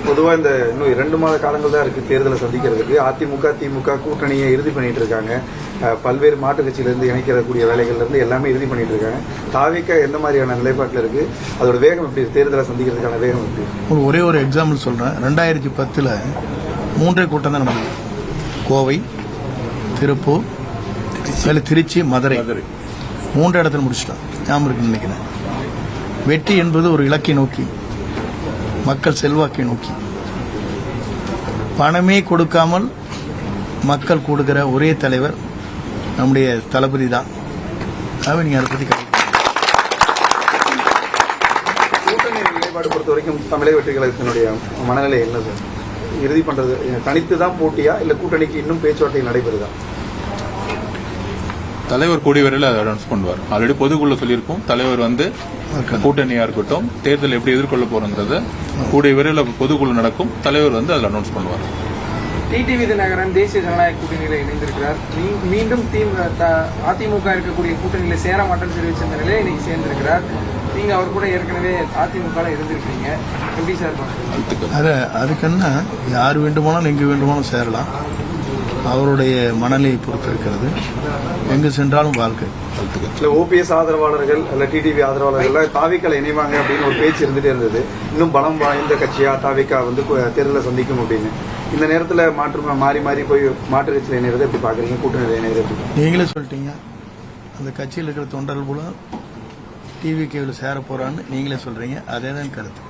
பொதுவாக இந்த இன்னும் 2 மாத காலங்கள் தான் இருக்கு தேர்தலை சந்திக்கிறதுக்கு. அதிமுக திமுக கூட்டணியை இறுதி பண்ணிட்டு இருக்காங்க. பல்வேறு மாற்றுக் கட்சியிலிருந்து இணைக்கக்கூடிய வேலைகள்ல இருந்து எல்லாமே இறுதி பண்ணிட்டு இருக்காங்க. தாவேக்கா எந்த மாதிரியான நிலைப்பாட்டில் இருக்கு? அதோட வேகம் எப்படி? தேர்தலை சந்திக்கிறதுக்கான வேகம் எப்படி? ஒரே ஒரு எக்ஸாம்பிள் சொல்றேன். 2010 3 கூட்டம் தான் நடந்தது. கோவை, திருப்பூர், திருச்சி, மதுரை 3 இடத்துல முடிச்சிட்டோம். ஞாபகம் இருக்குன்னு நினைக்கிறேன். வெற்றி என்பது ஒரு இலக்கை நோக்கி, மக்கள் செல்வாக்கை நோக்கி, பணமே கொடுக்காமல் மக்கள் கொடுக்கிற ஒரே தலைவர் நம்முடைய தளபதி தான். நீங்க அதை பத்தி கூட்டணி நிலைப்பாடு பொறுத்த வரைக்கும் தமிழக வெற்றி கழகத்தினுடைய மனநிலை என்ன சார்? இறுதி பண்றது தனித்து தான் போட்டியா இல்ல கூட்டணிக்கு இன்னும் பேச்சுவார்த்தை நடைபெறுதா? தலைவர் கூடிய வரையில் அதை அனௌன்ஸ் பண்ணுவார். ஆல்ரெடி பொதுக்குள்ள சொல்லியிருக்கோம். தலைவர் கூட்டணியா இருக்கட்டும், தேர்தல் எப்படி எதிர்கொள்ள போறோங்கிறத கூடிய விரைவில் பொதுக்குழு நடக்கும். தலைவர் அதில் அனௌன்ஸ் பண்ணுவார். டிடிவி தினகரன் தேசிய ஜனநாயக கூட்டணியில் இணைந்திருக்கிறார். மீண்டும் அதிமுக இருக்கக்கூடிய கூட்டணியில் சேர மாட்டேன்னு தெரிவிச்சிருந்த நிலையை இன்னைக்கு சேர்ந்திருக்கிறார். நீங்க அவர் கூட ஏற்கனவே அதிமுக இருந்திருக்கீங்க. எப்படி சார்? அதுக்குன்னா யார் வேண்டுமானாலும் எங்கு வேண்டுமானாலும் சேரலாம். அவருடைய மனநிலையை பொறுத்து இருக்கிறது. எங்கு சென்றாலும் வாழ்க்கை. ஓபிஎஸ் ஆதரவாளர்கள் அல்ல டிடிவி ஆதரவாளர்கள் தாவிக்கால இணைவாங்க அப்படின்னு ஒரு பேச்சு இருந்துட்டே இருந்தது. இன்னும் பலம் வாய்ந்த கட்சியா தாவிக்கா தேர்தலை சந்திக்கும் அப்படின்னு. இந்த நேரத்தில் மாறி மாறி போய் மாற்று கட்சியில் இணைறது எப்படி பாக்குறீங்க? கூட்டணியில் இணைறது எப்படி? நீங்களே சொல்லிட்டீங்க. அந்த கட்சியில் இருக்கிற தொண்டர்கள் கூட டிவிகேவில் சேர போறான்னு நீங்களே சொல்றீங்க. அதேதான் கருத்து.